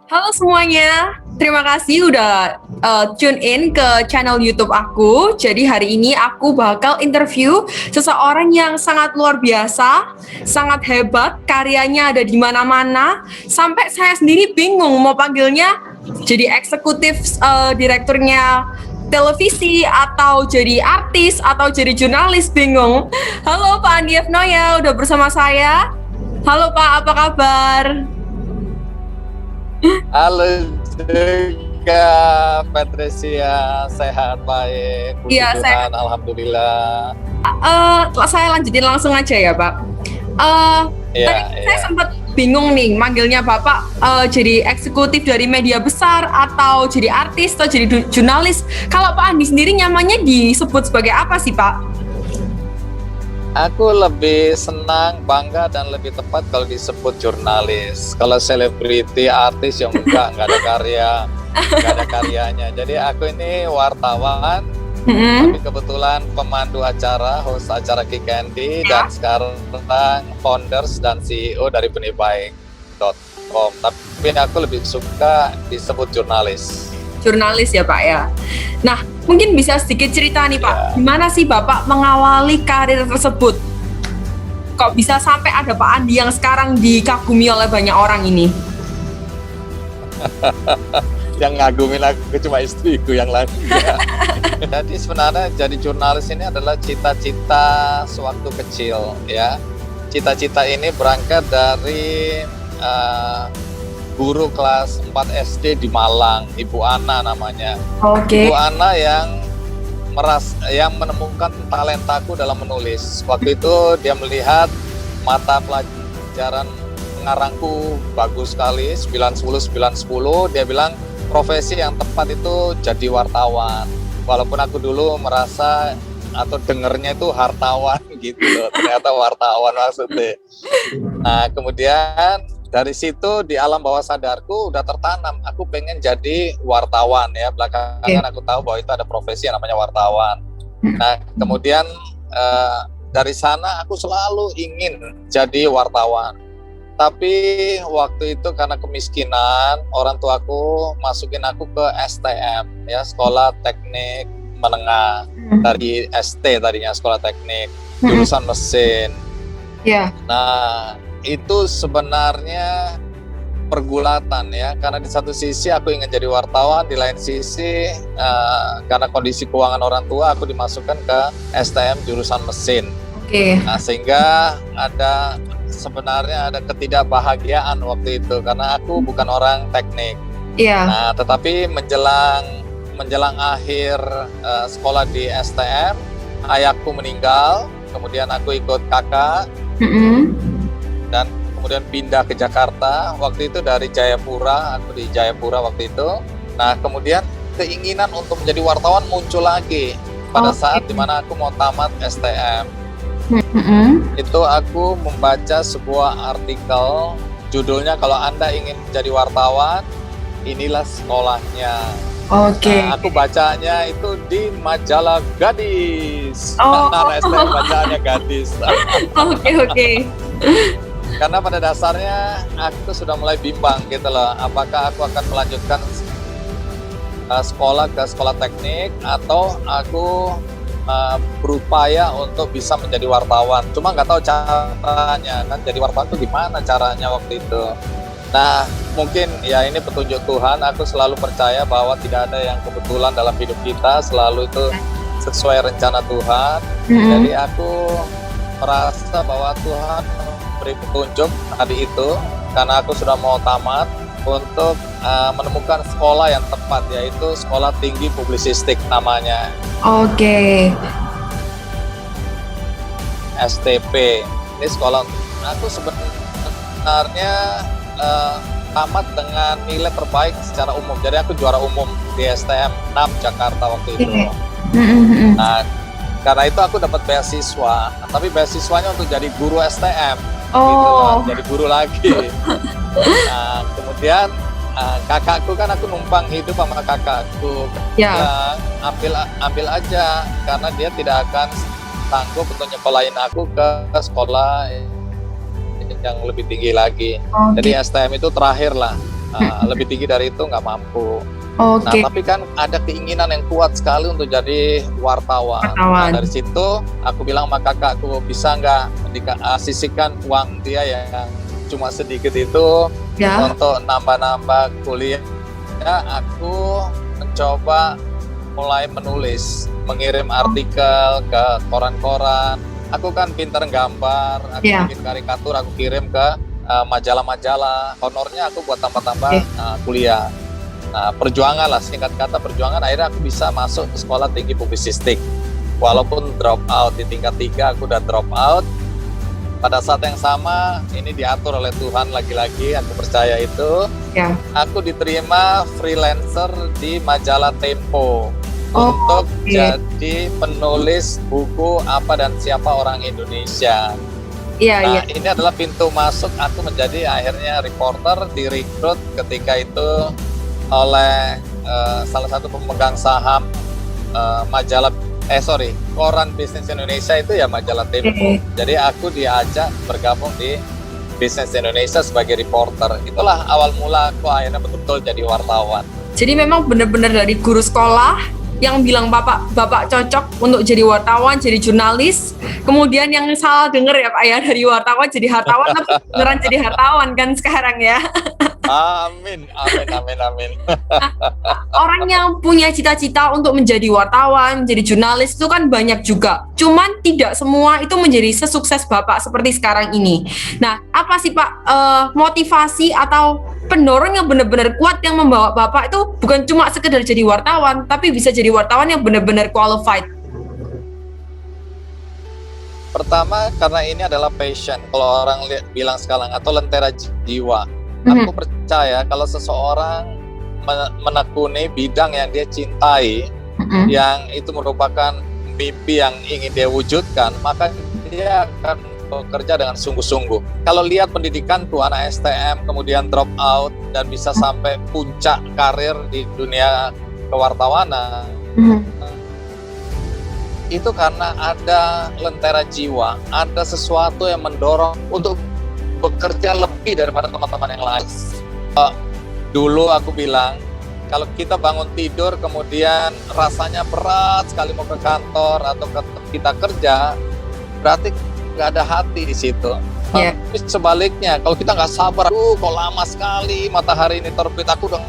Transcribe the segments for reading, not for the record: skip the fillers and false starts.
Halo semuanya, terima kasih udah tune in ke channel YouTube aku. Jadi hari ini aku bakal interview seseorang yang sangat luar biasa, sangat hebat, karyanya ada di mana-mana. Sampai saya sendiri bingung mau panggilnya jadi eksekutif direkturnya televisi atau jadi artis atau jadi jurnalis, bingung. Halo Pak Andi F. Noya, udah bersama saya. Halo Pak, apa kabar? Halo juga Patricia, sehat baik, puji Iya, Tuhan, alhamdulillah. Saya lanjutin langsung aja ya Pak. Tadi saya Iya. sempat bingung nih manggilnya Bapak jadi eksekutif dari media besar atau jadi artis atau jadi jurnalis. Kalau Pak Andi sendiri nyamannya disebut sebagai apa sih Pak? Aku lebih senang, bangga dan lebih tepat kalau disebut jurnalis. Kalau selebriti, artis yang enggak ada karya, enggak ada karyanya. Jadi aku ini wartawan, tapi kebetulan pemandu acara, host acara Kick Candy, dan sekarang founders dan CEO dari benihbaik.com. Tapi aku lebih suka disebut jurnalis. Jurnalis ya Pak ya. Nah, mungkin bisa sedikit cerita nih Pak, gimana sih Bapak mengawali karir tersebut? Kok bisa sampai ada Pak Andi yang sekarang dikagumi oleh banyak orang ini? Yang ngagumin aku cuma istriku yang lain. Jadi sebenarnya jadi jurnalis ini adalah cita-cita sewaktu kecil ya. Cita-cita ini berangkat dari guru kelas 4 SD di Malang, Ibu Ana namanya. Oke. Ibu Ana yang menemukan talentaku dalam menulis. Waktu itu dia melihat mata pelajaran ngarangku bagus sekali, 910, dia bilang profesi yang tepat itu jadi wartawan. Walaupun aku dulu merasa atau dengernya itu hartawan gitu loh, ternyata wartawan maksudnya. Nah kemudian dari situ di alam bawah sadarku udah tertanam, aku pengen jadi wartawan ya. Belakangan aku tahu bahwa itu ada profesi yang namanya wartawan. Nah kemudian dari sana aku selalu ingin jadi wartawan. Tapi waktu itu karena kemiskinan, orang tuaku masukin aku ke STM ya, Sekolah Teknik Menengah. Dari ST tadinya, Sekolah Teknik, jurusan mesin. Nah itu sebenarnya pergulatan ya, karena di satu sisi aku ingin jadi wartawan, di lain sisi karena kondisi keuangan orang tua aku dimasukkan ke STM jurusan mesin. Nah sehingga sebenarnya ada ketidakbahagiaan waktu itu karena aku bukan orang teknik. Nah tetapi menjelang akhir sekolah di STM, ayahku meninggal, kemudian aku ikut kakak. Dan kemudian pindah ke Jakarta, waktu itu dari Jayapura, aku di Jayapura waktu itu. Nah kemudian keinginan untuk menjadi wartawan muncul lagi pada saat dimana aku mau tamat STM. Itu aku membaca sebuah artikel, judulnya kalau Anda ingin menjadi wartawan, inilah sekolahnya. Nah, aku bacanya itu di majalah Gadis. Karena STM bacaannya Gadis. Karena pada dasarnya aku sudah mulai bimbang gitu loh, apakah aku akan melanjutkan sekolah ke sekolah teknik atau aku berupaya untuk bisa menjadi wartawan. Cuma nggak tahu caranya kan, jadi wartawan itu gimana caranya waktu itu. Nah mungkin ya ini petunjuk Tuhan, aku selalu percaya bahwa tidak ada yang kebetulan dalam hidup kita, selalu itu sesuai rencana Tuhan. Jadi aku merasa bahwa Tuhan beri petunjuk hari itu karena aku sudah mau tamat untuk menemukan sekolah yang tepat, yaitu Sekolah Tinggi Publisistik namanya. STP. Ini sekolah aku sebenarnya tamat dengan nilai terbaik secara umum. Jadi aku juara umum di STM 6 Jakarta waktu itu. Nah, karena itu aku dapat beasiswa, tapi beasiswanya untuk jadi guru STM. Gitu loh, jadi guru lagi. Nah, kemudian kakakku kan aku numpang hidup sama kakakku. Ya, ambil aja karena dia tidak akan sanggup untuk nyekolahin aku ke sekolah yang lebih tinggi lagi. Jadi STM itu terakhir lah. Lebih tinggi dari itu nggak mampu. Oke. Nah, tapi kan ada keinginan yang kuat sekali untuk jadi wartawan. Nah, dari situ aku bilang sama kakakku, bisa nggak sisihkan uang dia yang cuma sedikit itu untuk nambah-nambah kuliah. Ya, aku mencoba mulai menulis, mengirim artikel ke koran-koran. Aku kan pintar gambar, aku bikin karikatur, aku kirim ke majalah-majalah. Honornya aku buat tambah-tambah kuliah. Nah, perjuangan lah, singkat kata perjuangan, akhirnya aku bisa masuk ke sekolah tinggi publisistik. Walaupun drop out di tingkat 3, aku udah drop out. Pada saat yang sama, ini diatur oleh Tuhan lagi-lagi, aku percaya itu. Aku diterima freelancer di majalah Tempo untuk jadi penulis buku Apa dan Siapa Orang Indonesia. Ini adalah pintu masuk aku menjadi akhirnya reporter, direkrut ketika itu oleh salah satu pemegang saham koran bisnis Indonesia itu ya majalah Tempo. Jadi aku diajak bergabung di Bisnis Indonesia sebagai reporter. Itulah awal mula aku akhirnya betul-betul jadi wartawan. Jadi memang benar-benar dari guru sekolah yang bilang bapak cocok untuk jadi wartawan, jadi jurnalis. Kemudian yang salah dengar ya Pak ya, dari wartawan jadi hartawan, tapi beneran jadi hartawan kan sekarang ya. Amin. Orang yang punya cita-cita untuk menjadi wartawan, menjadi jurnalis itu kan banyak juga. Cuman tidak semua itu menjadi sesukses Bapak seperti sekarang ini. Nah, apa sih Pak motivasi atau pendorong yang benar-benar kuat yang membawa Bapak itu bukan cuma sekedar jadi wartawan, tapi bisa jadi wartawan yang benar-benar qualified? Pertama, karena ini adalah passion. Kalau orang bilang sekarang, atau lentera jiwa. Aku percaya kalau seseorang menekuni bidang yang dia cintai, yang itu merupakan mimpi yang ingin dia wujudkan, maka dia akan bekerja dengan sungguh-sungguh. Kalau lihat pendidikanku, anak STM, kemudian drop out, dan bisa sampai puncak karir di dunia kewartawanan, itu karena ada lentera jiwa, ada sesuatu yang mendorong untuk bekerja lebih daripada teman-teman yang lain. Dulu aku bilang, kalau kita bangun tidur kemudian rasanya berat sekali mau ke kantor atau kita kerja, berarti nggak ada hati di situ. Tapi sebaliknya, kalau kita nggak sabar, kok lama sekali matahari ini terbit, aku udah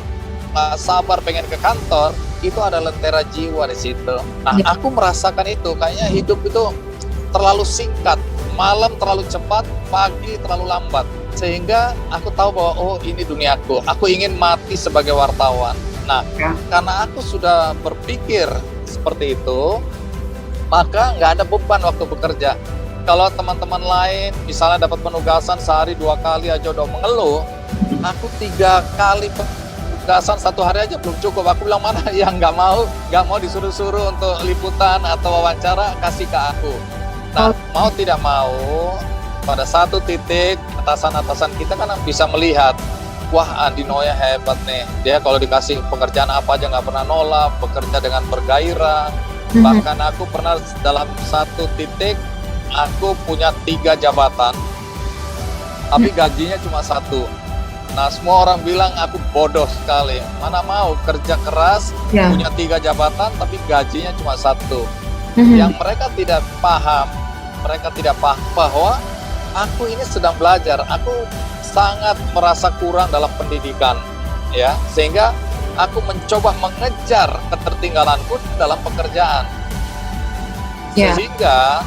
nggak sabar pengen ke kantor, itu ada lentera jiwa di situ. Nah, aku merasakan itu, kayaknya hidup itu terlalu singkat. Malam terlalu cepat, pagi terlalu lambat. Sehingga aku tahu bahwa ini duniaku. Aku ingin mati sebagai wartawan. Nah, karena aku sudah berpikir seperti itu, maka nggak ada beban waktu bekerja. Kalau teman-teman lain misalnya dapat penugasan sehari 2 kali aja udah mengeluh, aku 3 kali penugasan 1 hari aja belum cukup. Aku bilang, mana yang nggak mau disuruh-suruh untuk liputan atau wawancara, kasih ke aku. Nah, mau tidak mau, pada satu titik atasan-atasan kita kan bisa melihat, wah Andi Noya hebat nih, dia kalau dikasih pekerjaan apa aja nggak pernah nolak, bekerja dengan bergairah. Bahkan aku pernah dalam satu titik, aku punya 3 jabatan, tapi gajinya cuma 1. Nah, semua orang bilang aku bodoh sekali, mana mau kerja keras, punya 3 jabatan, tapi gajinya cuma 1. Yang mereka tidak paham bahwa aku ini sedang belajar. Aku sangat merasa kurang dalam pendidikan, ya, sehingga aku mencoba mengejar ketertinggalanku dalam pekerjaan. Sehingga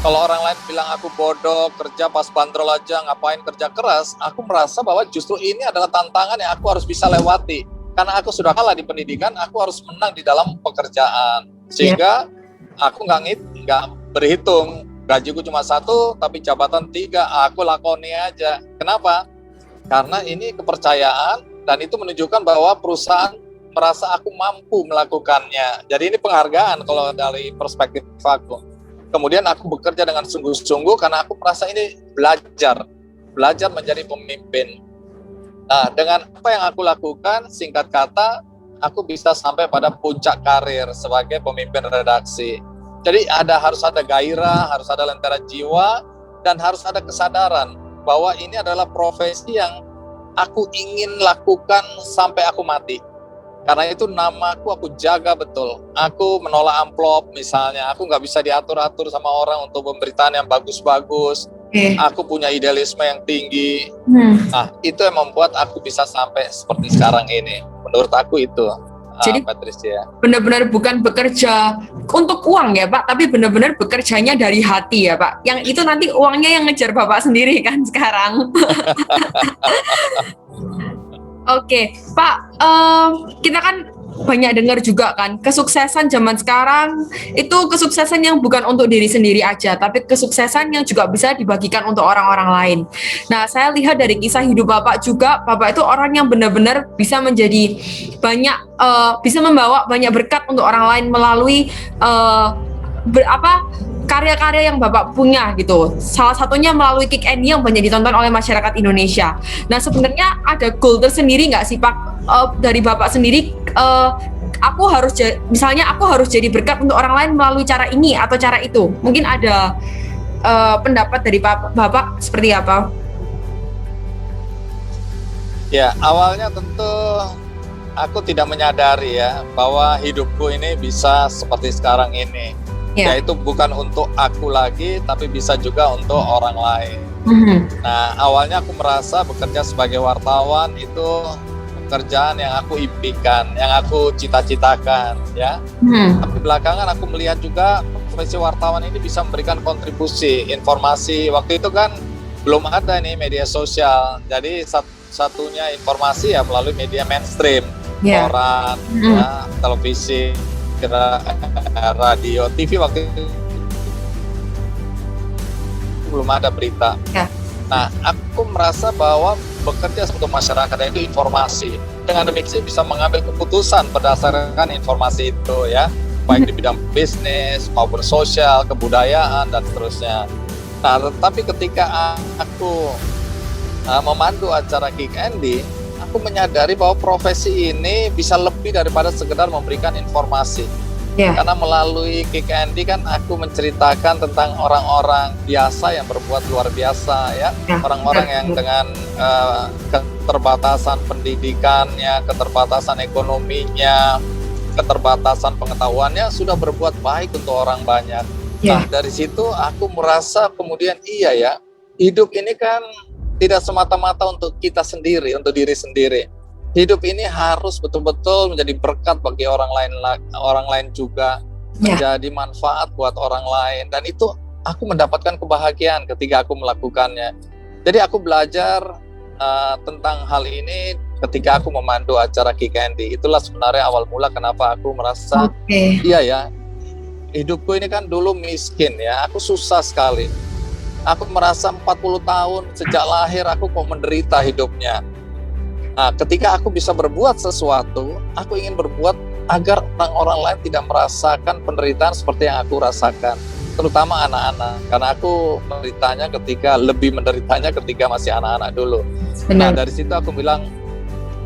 kalau orang lain bilang aku bodoh, kerja pas bandrol aja, ngapain kerja keras, aku merasa bahwa justru ini adalah tantangan yang aku harus bisa lewati. Karena aku sudah kalah di pendidikan, aku harus menang di dalam pekerjaan. Sehingga aku nggak berhitung, gajiku cuma 1 tapi jabatan 3, aku lakoni aja. Kenapa? Karena ini kepercayaan, dan itu menunjukkan bahwa perusahaan merasa aku mampu melakukannya. Jadi ini penghargaan kalau dari perspektif aku. Kemudian aku bekerja dengan sungguh-sungguh karena aku merasa ini belajar menjadi pemimpin. Nah, dengan apa yang aku lakukan, singkat kata, aku bisa sampai pada puncak karir sebagai pemimpin redaksi. Jadi harus ada gairah, harus ada lentera jiwa, dan harus ada kesadaran bahwa ini adalah profesi yang aku ingin lakukan sampai aku mati. Karena itu namaku aku jaga betul. Aku menolak amplop misalnya. Aku nggak bisa diatur-atur sama orang untuk pemberitaan yang bagus-bagus. Aku punya idealisme yang tinggi. Nah, itu yang membuat aku bisa sampai seperti sekarang ini. Menurut aku itu. Jadi Patricia, benar-benar bukan bekerja untuk uang ya Pak, tapi benar-benar bekerjanya dari hati ya Pak. Yang itu nanti uangnya yang ngejar Bapak sendiri kan sekarang. Oke, Pak, kita kan banyak dengar juga kan, kesuksesan zaman sekarang itu kesuksesan yang bukan untuk diri sendiri aja, tapi kesuksesan yang juga bisa dibagikan untuk orang-orang lain. Nah, saya lihat dari kisah hidup Bapak juga, Bapak itu orang yang benar-benar bisa menjadi banyak, bisa membawa banyak berkat untuk orang lain melalui karya-karya yang Bapak punya gitu. Salah satunya melalui Kick Andy yang banyak ditonton oleh masyarakat Indonesia. Nah, sebenarnya ada goal tersendiri nggak sih Pak dari Bapak sendiri? Misalnya aku harus jadi berkat untuk orang lain melalui cara ini atau cara itu. Mungkin ada pendapat dari Bapak seperti apa? Ya, awalnya tentu aku tidak menyadari ya bahwa hidupku ini bisa seperti sekarang ini. Yaitu bukan untuk aku lagi, tapi bisa juga untuk orang lain. Nah, awalnya aku merasa bekerja sebagai wartawan itu pekerjaan yang aku impikan, yang aku cita-citakan, ya. Tapi belakangan aku melihat juga profesi wartawan ini bisa memberikan kontribusi, informasi. Waktu itu kan belum ada nih media sosial, jadi satunya informasi ya melalui media mainstream, koran, ya, televisi, radio, TV waktu itu belum ada berita. Nah, aku merasa bahwa bekerja untuk masyarakat itu informasi. Dengan demikian bisa mengambil keputusan berdasarkan informasi itu ya, baik di bidang bisnis, maupun sosial, kebudayaan dan seterusnya. Nah, tetapi ketika aku memandu acara Kick Andy, aku menyadari bahwa profesi ini bisa lebih daripada sekedar memberikan informasi. Karena melalui Kick Andy kan aku menceritakan tentang orang-orang biasa yang berbuat luar biasa ya, orang-orang yang dengan keterbatasan pendidikannya, keterbatasan ekonominya, keterbatasan pengetahuannya sudah berbuat baik untuk orang banyak. Nah, dari situ aku merasa kemudian iya ya, hidup ini kan tidak semata-mata untuk kita sendiri, untuk diri sendiri. Hidup ini harus betul-betul menjadi berkat bagi orang lain juga, menjadi manfaat buat orang lain, dan itu aku mendapatkan kebahagiaan ketika aku melakukannya. Jadi aku belajar tentang hal ini ketika aku memandu acara Kick Andy. Itulah sebenarnya awal mula kenapa aku merasa iya ya, hidupku ini kan dulu miskin ya, aku susah sekali. Aku merasa 40 tahun sejak lahir aku kok menderita hidupnya. Nah, ketika aku bisa berbuat sesuatu, aku ingin berbuat agar orang-orang lain tidak merasakan penderitaan seperti yang aku rasakan, terutama anak-anak, karena aku lebih menderitanya ketika masih anak-anak dulu. Nah, dari situ aku bilang,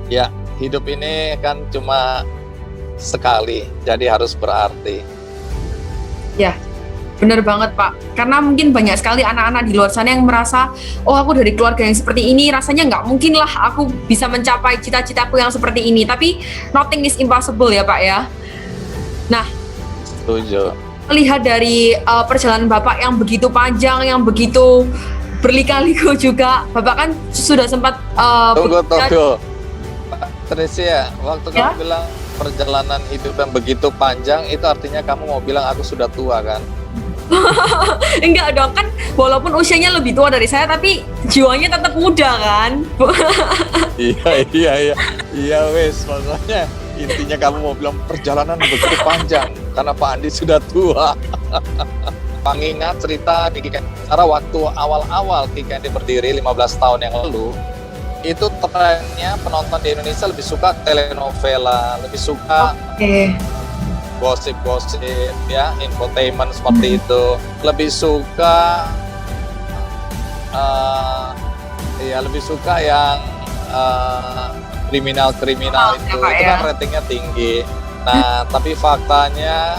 ya hidup ini kan cuma sekali, jadi harus berarti. Ya, benar banget Pak, karena mungkin banyak sekali anak-anak di luar sana yang merasa, oh aku dari keluarga yang seperti ini, rasanya nggak mungkin lah aku bisa mencapai cita-citaku yang seperti ini, tapi nothing is impossible ya Pak ya. Nah, setuju. Lihat dari perjalanan Bapak yang begitu panjang, yang begitu berliku-liku juga, Bapak kan sudah sempat Tunggu. Patricia, waktu kamu bilang perjalanan hidup yang begitu panjang, itu artinya kamu mau bilang aku sudah tua kan? Enggak dong, kan walaupun usianya lebih tua dari saya tapi jiwanya tetap muda kan. Iya wes, makanya intinya kamu mau bilang perjalanan begitu panjang karena Pak Andi sudah tua. Pengingat cerita di Kick Andy, karena waktu awal-awal Kick Andy berdiri 15 tahun yang lalu, itu trennya penonton di Indonesia lebih suka telenovela, lebih suka gosip-gosip ya, infotainment seperti itu, lebih suka lebih suka yang kriminal itu kan ratingnya tinggi. Nah, tapi faktanya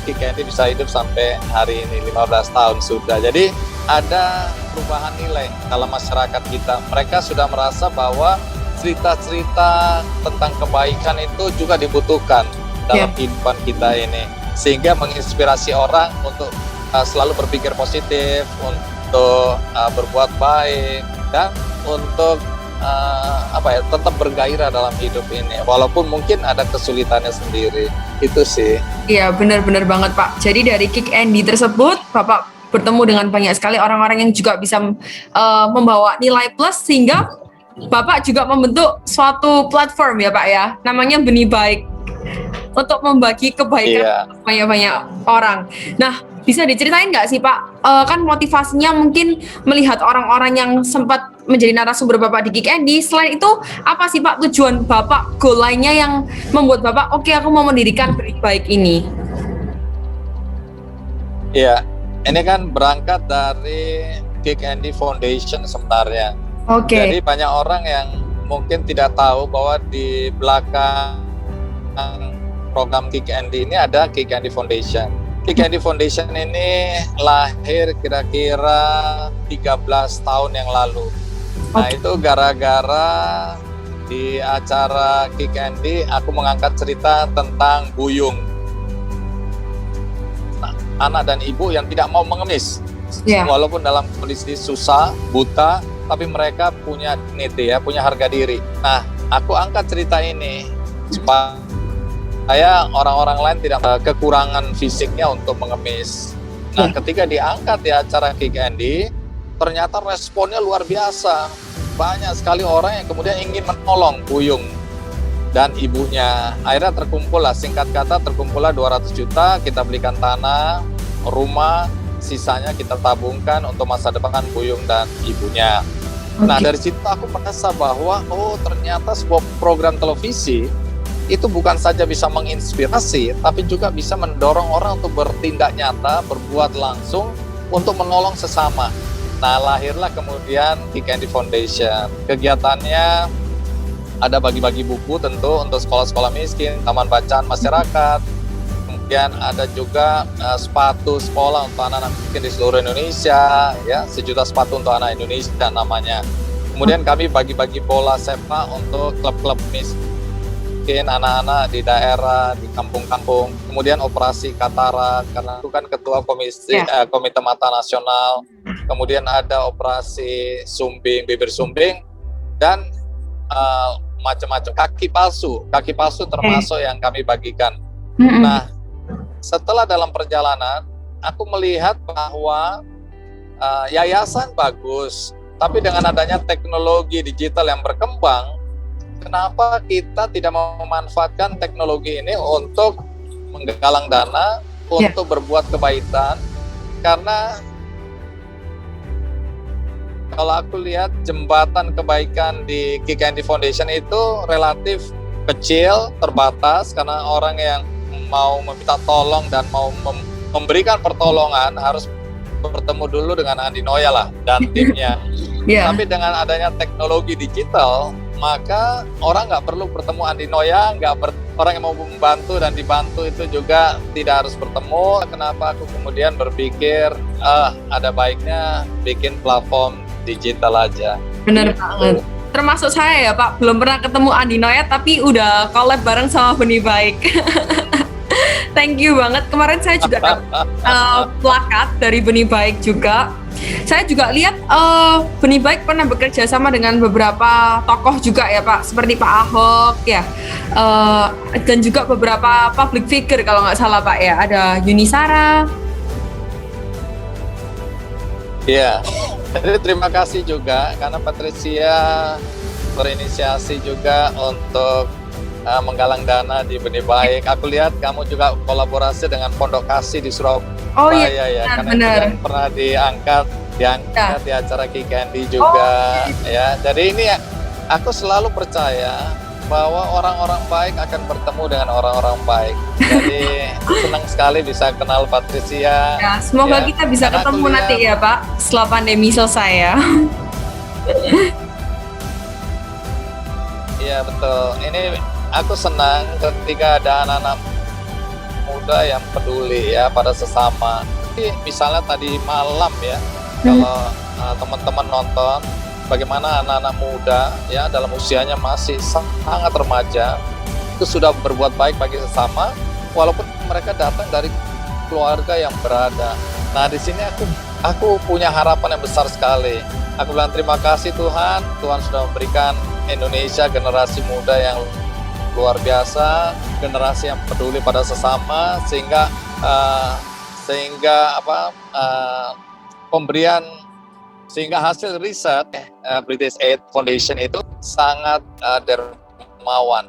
Kick Andy bisa hidup sampai hari ini 15 tahun sudah. Jadi ada perubahan nilai dalam masyarakat kita. Mereka sudah merasa bahwa cerita-cerita tentang kebaikan itu juga dibutuhkan dalam kehidupan kita ini, sehingga menginspirasi orang untuk selalu berpikir positif, untuk berbuat baik, dan untuk tetap bergairah dalam hidup ini, walaupun mungkin ada kesulitannya sendiri. Itu sih. Iya, benar-benar banget Pak. Jadi dari Kick Andy tersebut, Bapak bertemu dengan banyak sekali orang-orang yang juga bisa membawa nilai plus, sehingga Bapak juga membentuk suatu platform ya Pak ya, namanya Benih Baik, untuk membagi kebaikan banyak-banyak orang. Nah, bisa diceritain nggak sih Pak, kan motivasinya mungkin melihat orang-orang yang sempat menjadi narasumber Bapak di Kick Andy, selain itu apa sih Pak tujuan Bapak, goal lainnya yang membuat Bapak, oke, aku mau mendirikan Benih Baik ini? Iya, ini kan berangkat dari Kick Andy Foundation sebenarnya. Jadi banyak orang yang mungkin tidak tahu bahwa di belakang program Kick Andy ini ada Kick Andy Foundation. Kick Andy Foundation ini lahir kira-kira 13 tahun yang lalu. Nah, itu gara-gara di acara Kick Andy aku mengangkat cerita tentang Buyung, anak dan ibu yang tidak mau mengemis, walaupun dalam kondisi susah, buta, tapi mereka punya dignity ya, punya harga diri. Nah, aku angkat cerita ini supaya orang-orang lain tidak kekurangan fisiknya untuk mengemis. Nah, ketika diangkat di acara Kick Andy, ternyata responnya luar biasa. Banyak sekali orang yang kemudian ingin menolong Buyung dan ibunya. Akhirnya terkumpullah, singkat kata terkumpullah 200 juta, kita belikan tanah, rumah, sisanya kita tabungkan untuk masa depan Buyung dan ibunya. Nah, dari situ aku merasa bahwa ternyata sebuah program televisi itu bukan saja bisa menginspirasi, tapi juga bisa mendorong orang untuk bertindak nyata, berbuat langsung untuk menolong sesama. Nah, lahirlah kemudian Kick Andy Foundation. Kegiatannya ada bagi-bagi buku tentu untuk sekolah-sekolah miskin, taman bacaan masyarakat. Kemudian ada juga sepatu sekolah untuk anak-anak miskin di seluruh Indonesia, ya, 1 juta sepatu untuk anak Indonesia namanya. Kemudian kami bagi-bagi bola sepak untuk klub-klub miskin, anak-anak di daerah, di kampung-kampung. Kemudian operasi katarak, karena itu kan ketua Komite Mata Nasional. Kemudian ada operasi sumbing, bibir sumbing, dan macam-macam kaki palsu termasuk yang kami bagikan. Nah, setelah dalam perjalanan aku melihat bahwa yayasan bagus, tapi dengan adanya teknologi digital yang berkembang, kenapa kita tidak memanfaatkan teknologi ini untuk menggalang dana, untuk berbuat kebaikan? Karena kalau aku lihat jembatan kebaikan di Kick Andy Foundation itu relatif kecil, terbatas, karena orang yang mau meminta tolong dan mau memberikan pertolongan harus bertemu dulu dengan Andi Noya lah dan timnya. Tapi dengan adanya teknologi digital, maka orang nggak perlu bertemu Andi Noya, orang yang mau membantu dan dibantu itu juga tidak harus bertemu. Kenapa aku kemudian berpikir ada baiknya bikin platform digital aja. Bener banget. Termasuk saya ya Pak, belum pernah ketemu Andi Noya tapi udah collab bareng sama Benih Baik. Thank you banget. Kemarin saya juga dapat plakat dari Benih Baik juga. Saya juga lihat Benih Baik pernah bekerja sama dengan beberapa tokoh juga ya Pak, seperti Pak Ahok ya, dan juga beberapa public figure kalau nggak salah Pak ya, ada Yuni Sara. Iya. Jadi terima kasih juga karena Patricia berinisiasi juga untuk menggalang dana di Benih Baik. Aku lihat kamu juga kolaborasi dengan Pondok Kasih di Surabaya ya, karena itu pernah diangkat di acara Kick Andy juga ya. Jadi ini aku selalu percaya bahwa orang-orang baik akan bertemu dengan orang-orang baik. Jadi senang sekali bisa kenal Patricia. Ya, semoga kita bisa ketemu nanti ya Pak, setelah pandemi selesai ya. Iya betul. Ini aku senang ketika ada anak-anak muda yang peduli ya pada sesama. Jadi, misalnya tadi malam ya, kalau teman-teman nonton bagaimana anak-anak muda ya dalam usianya masih sangat remaja itu sudah berbuat baik bagi sesama walaupun mereka datang dari keluarga yang berada. Nah di sini aku punya harapan yang besar sekali. Aku bilang terima kasih Tuhan, Tuhan sudah memberikan Indonesia generasi muda yang luar biasa, generasi yang peduli pada sesama sehingga sehingga hasil riset British Aid Foundation itu sangat dermawan.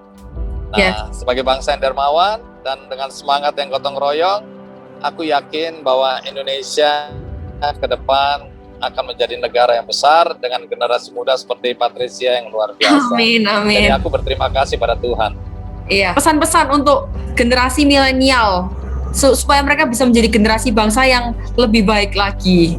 Nah, sebagai bangsa yang dermawan dan dengan semangat yang gotong royong, aku yakin bahwa Indonesia ke depan akan menjadi negara yang besar dengan generasi muda seperti Patricia yang luar biasa. Amin, amin. Jadi aku berterima kasih pada Tuhan. Iya, pesan-pesan untuk generasi milenial supaya mereka bisa menjadi generasi bangsa yang lebih baik lagi.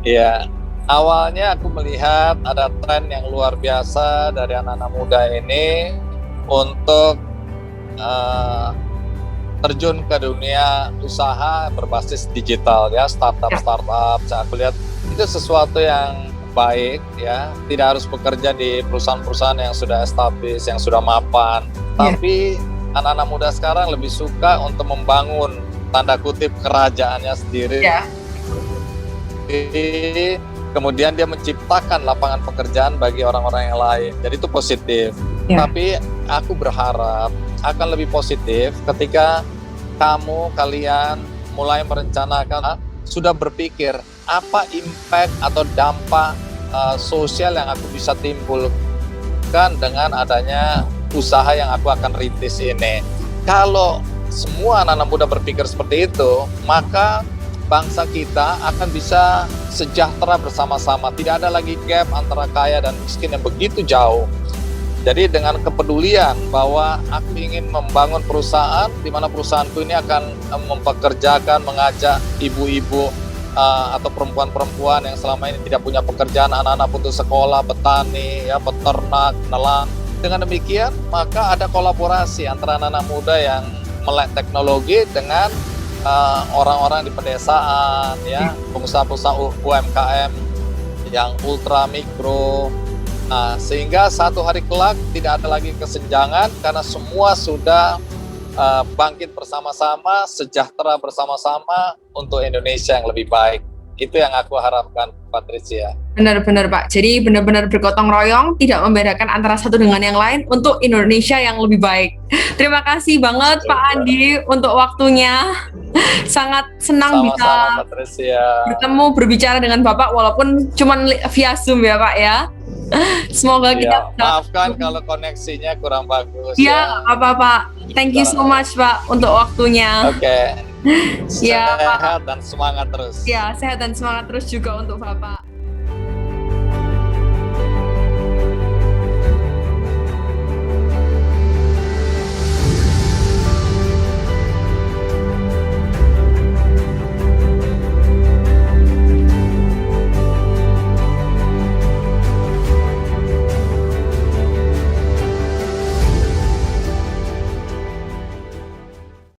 Iya, awalnya aku melihat ada tren yang luar biasa dari anak-anak muda ini untuk terjun ke dunia usaha berbasis digital ya, startup. Aku lihat itu sesuatu yang baik ya, tidak harus bekerja di perusahaan-perusahaan yang sudah established, yang sudah mapan, tapi anak-anak muda sekarang lebih suka untuk membangun tanda kutip kerajaannya sendiri. Kemudian dia menciptakan lapangan pekerjaan bagi orang-orang yang lain. Jadi itu positif. Tapi aku berharap akan lebih positif ketika kalian mulai merencanakan, sudah berpikir apa impact atau dampak sosial yang aku bisa timbulkan dengan adanya usaha yang aku akan rintis ini. Kalau semua anak-anak muda berpikir seperti itu, maka bangsa kita akan bisa sejahtera bersama-sama. Tidak ada lagi gap antara kaya dan miskin yang begitu jauh. Jadi dengan kepedulian bahwa aku ingin membangun perusahaan di mana perusahaanku ini akan mempekerjakan, mengajak ibu-ibu atau perempuan-perempuan yang selama ini tidak punya pekerjaan, anak-anak putus sekolah, petani, ya, peternak, nelayan. Dengan demikian, maka ada kolaborasi antara anak-anak muda yang melek teknologi dengan orang-orang di pedesaan, ya, pengusaha-pengusaha UMKM yang ultra mikro. Nah, sehingga satu hari kelak tidak ada lagi kesenjangan karena semua sudah bangkit bersama-sama, sejahtera bersama-sama untuk Indonesia yang lebih baik. Itu yang aku harapkan, Patricia. Benar-benar Pak, jadi benar-benar bergotong royong, tidak membedakan antara satu dengan yang lain untuk Indonesia yang lebih baik. Terima kasih banget Pak Andi untuk waktunya. Sangat senang bisa bertemu, berbicara dengan Bapak walaupun cuma via Zoom ya Pak ya. Semoga kita maafkan kalau koneksinya kurang bagus. Ya, apa-apa. Thank you so much Pak untuk waktunya. Oke. Sehat dan semangat terus. Ya, sehat dan semangat terus juga untuk Bapak.